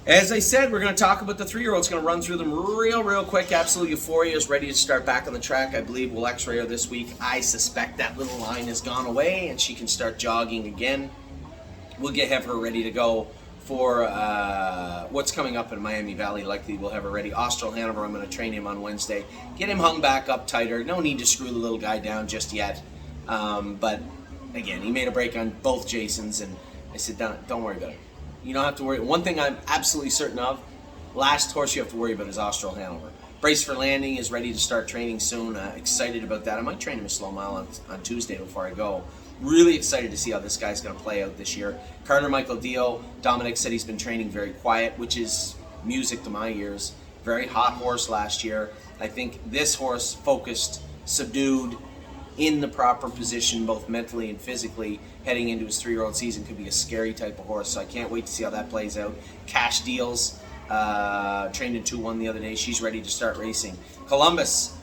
As I said, we're going to talk about the 3-year-olds. Going to run through them real quick. Absolute Euphoria is ready to start back on the track. I believe we'll X-ray her this week. I suspect that little line has gone away and she can start jogging again. We'll have her ready to go for what's coming up in Miami Valley. Likely we'll have her ready. Austral Hanover, I'm going to train him on Wednesday. Get him hung back up tighter. No need to screw the little guy down just yet. But again, he made a break on both Jasons, and I said, don't worry about it. You don't have to worry. One thing I'm absolutely certain of, last horse you have to worry about is Austral Hanover. Brace for Landing is ready to start training soon. Excited about that. I might train him a slow mile on Tuesday before I go. Really excited to see how this guy's going to play out this year. Carter Michael Dio, Dominic said he's been training very quiet, which is music to my ears. Very hot horse last year. I think this horse focused, subdued, in the proper position, both mentally and physically, heading into his 3-year-old season could be a scary type of horse. So I can't wait to see how that plays out. Cash Deals, trained in 2-1 the other day. She's ready to start racing. Columbus,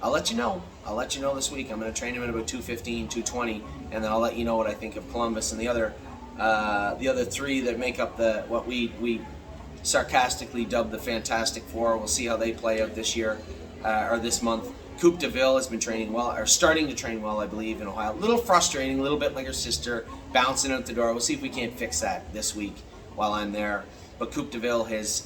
I'll let you know. I'll let you know this week. I'm going to train him at about 215, 220, and then I'll let you know what I think of Columbus and the other 3 that make up what we sarcastically dubbed the Fantastic Four. We'll see how they play out this year or this month. Coupe de Ville has been training well, or starting to train well, I believe, in Ohio. A little frustrating, a little bit like her sister, bouncing out the door. We'll see if we can't fix that this week while I'm there. But Coupe de Ville has,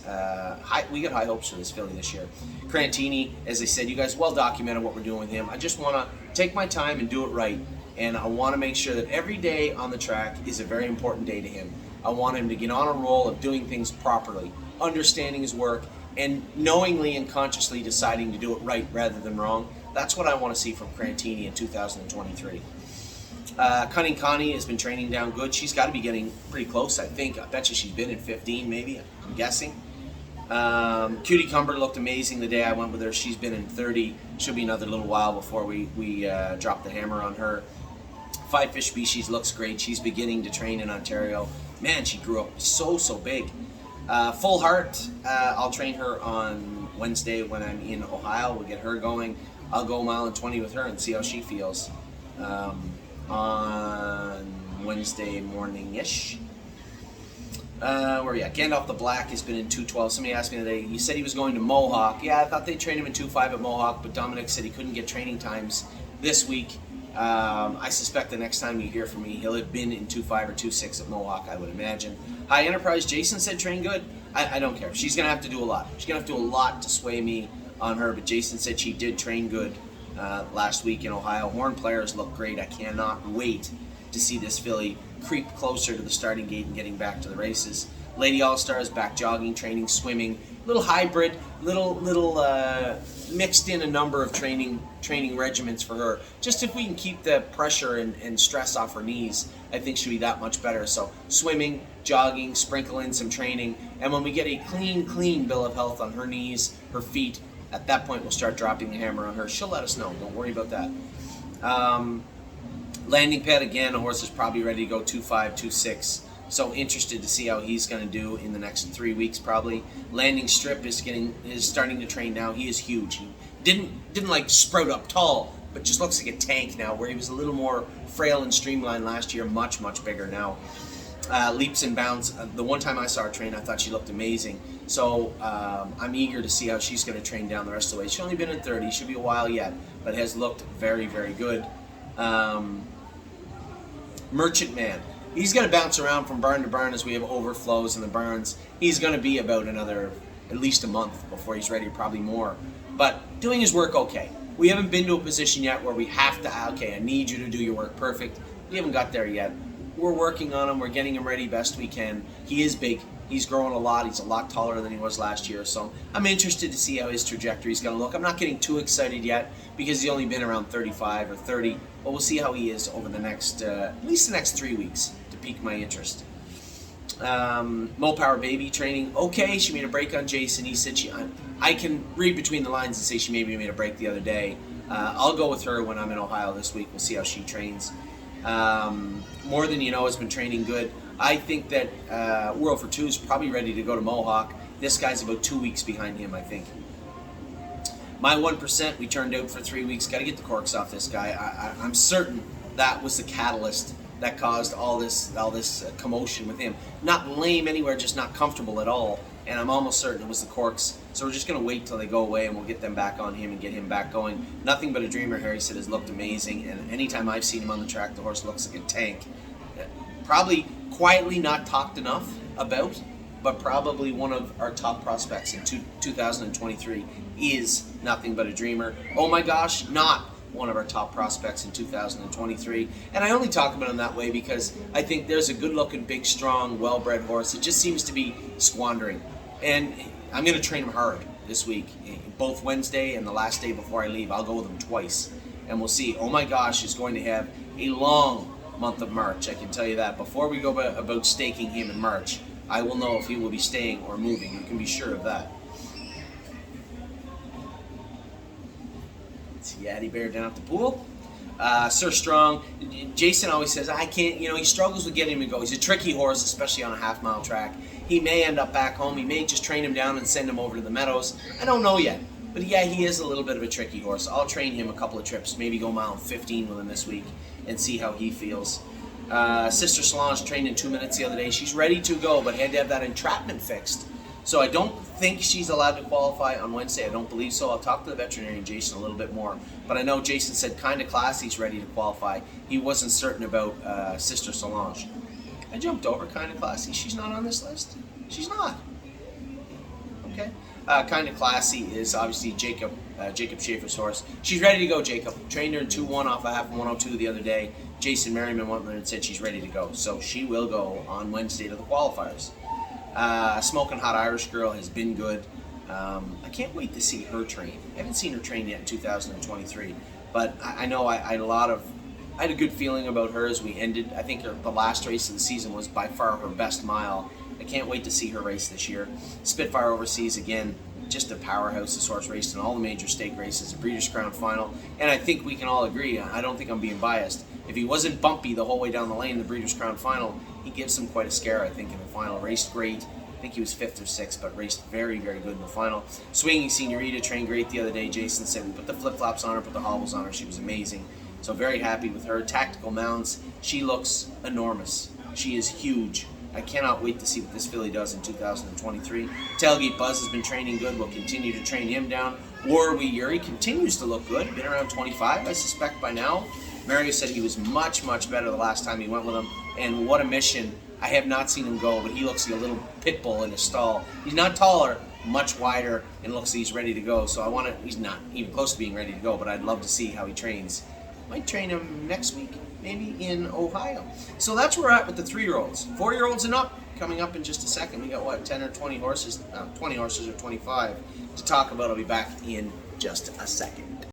we got high hopes for this filly this year. Crantini, as I said, you guys well documented what we're doing with him. I just want to take my time and do it right. And I want to make sure that every day on the track is a very important day to him. I want him to get on a roll of doing things properly, understanding his work, and knowingly and consciously deciding to do it right rather than wrong. That's what I want to see from Crantini in 2023. Cunning Connie has been training down good. She's got to be getting pretty close, I think. I bet you she's been in 15, maybe, I'm guessing. Cutie Cumber looked amazing the day I went with her. She's been in 30. She'll be another little while before we drop the hammer on her. Five Fish Species looks great. She's beginning to train in Ontario. Man, she grew up so big. Full Heart, I'll train her on Wednesday when I'm in Ohio. We'll get her going. I'll go 1 mile and 20 with her and see how she feels on Wednesday morning-ish. Where are we at? Gandalf the Black has been in 212. Somebody asked me today, you said he was going to Mohawk. Yeah, I thought they trained him in 2.5 at Mohawk, but Dominic said he couldn't get training times this week. I suspect the next time you hear from me, he'll have been in 2.5 or 2.6 at Mohawk, I would imagine. High Enterprise, Jason said train good. I don't care. She's going to have to do a lot. She's going to have to do a lot to sway me on her, but Jason said she did train good last week in Ohio. Horn Players look great. I cannot wait to see this filly creep closer to the starting gate and getting back to the races. Lady All-Star is back jogging, training, swimming, little hybrid, little mixed in a number of training regimens for her. Just if we can keep the pressure and stress off her knees, I think she'll be that much better. So swimming, jogging, sprinkle in some training, and when we get a clean bill of health on her knees, her feet, at that point we'll start dropping the hammer on her. She'll let us know. Don't worry about that. Landing Pad, again, a horse is probably ready to go 2.5, 2.6. So interested to see how he's going to do in the next 3 weeks, probably. Landing Strip is starting to train now. He is huge. He didn't like sprout up tall, but just looks like a tank now. Where he was a little more frail and streamlined last year, much bigger now. Leaps and Bounds. The one time I saw her train, I thought she looked amazing. So I'm eager to see how she's going to train down the rest of the way. She's only been in 30. Should be a while yet, but has looked very good. Merchant Man. He's going to bounce around from barn to barn as we have overflows in the barns. He's going to be about another, at least a month before he's ready, probably more. But doing his work okay. We haven't been to a position yet where we have to, okay, I need you to do your work perfect. We haven't got there yet. We're working on him. We're getting him ready best we can. He is big. He's growing a lot. He's a lot taller than he was last year. So I'm interested to see how his trajectory is going to look. I'm not getting too excited yet because he's only been around 35 or 30. But we'll see how he is over the next, at least the next 3 weeks to pique my interest. Mo Power Baby training. Okay, she made a break on Jason. He said I can read between the lines and say she maybe made a break the other day. I'll go with her when I'm in Ohio this week. We'll see how she trains. More Than You Know has been training good. I think that World for Two is probably ready to go to Mohawk. This guy's about 2 weeks behind him, I think. My 1%, we turned out for 3 weeks. Got to get the corks off this guy. I'm certain that was the catalyst that caused all this commotion with him. Not lame anywhere, just not comfortable at all. And I'm almost certain it was the corks. So we're just going to wait till they go away, and we'll get them back on him and get him back going. Nothing But a Dreamer, Harry said, has looked amazing. And anytime I've seen him on the track, the horse looks like a tank. Probably quietly not talked enough about, but probably one of our top prospects in 2023 is Nothing But a Dreamer. Oh my gosh, not one of our top prospects in 2023. And I only talk about him that way because I think there's a good-looking, big, strong, well-bred horse. It just seems to be squandering. And I'm going to train him hard this week, both Wednesday and the last day before I leave. I'll go with him twice, and we'll see. Oh my gosh, he's going to have a long month of March, I can tell you that. Before we go about staking him in March, I will know if he will be staying or moving. You can be sure of that. It's Yaddy Bear down at the pool. Sir Strong, Jason always says, I can't, he struggles with getting him to go. He's a tricky horse, especially on a half-mile track. He may end up back home. He may just train him down and send him over to the Meadows. I don't know yet. But yeah, he is a little bit of a tricky horse. I'll train him a couple of trips, maybe go mile 15 with him this week and see how he feels. Sister Solange trained in 2 minutes the other day. She's ready to go, but had to have that entrapment fixed. So I don't think she's allowed to qualify on Wednesday. I don't believe so. I'll talk to the veterinarian, Jason, a little bit more. But I know Jason said Kinda Classy's ready to qualify. He wasn't certain about Sister Solange. I jumped over Kinda Classy. She's not on this list? She's not. Okay. Kinda Classy is obviously Jacob Schaefer's horse. She's ready to go, Jacob. Trained her in 2-1 off a half 102 the other day. Jason Merriman went there and said she's ready to go. So she will go on Wednesday to the qualifiers. Smoking Hot Irish Girl has been good. I can't wait to see her train. I haven't seen her train yet in 2023, but I know I had a good feeling about her as we ended. I think the last race of the season was by far her best mile. I can't wait to see her race this year. Spitfire Overseas, again, just a powerhouse. This horse raced in all the major stake races, a Breeders' Crown final, and I think we can all agree, I don't think I'm being biased, if he wasn't bumpy the whole way down the lane in the Breeders' Crown final, he gives him quite a scare, I think, in the final. Raced great. I think he was 5th or 6th, but raced very, very good in the final. Swinging Senorita trained great the other day. Jason said we put the flip-flops on her, put the hobbles on her. She was amazing. So very happy with her. Tactical Mounds, she looks enormous. She is huge. I cannot wait to see what this filly does in 2023. Tailgate Buzz has been training good. We'll continue to train him down. Warwi Yuri continues to look good. Been around 25, I suspect, by now. Mario said he was much, much better the last time he went with him. And what a mission. I have not seen him go, but he looks like a little pit bull in his stall. He's not taller, much wider, and looks like he's ready to go. So he's not even close to being ready to go, but I'd love to see how he trains. Might train him next week, maybe in Ohio. So that's where we're at with the 3-year-olds. 4-year-olds and up, coming up in just a second. We got, 10 or 20 horses, 20 horses or 25 to talk about. I'll be back in just a second.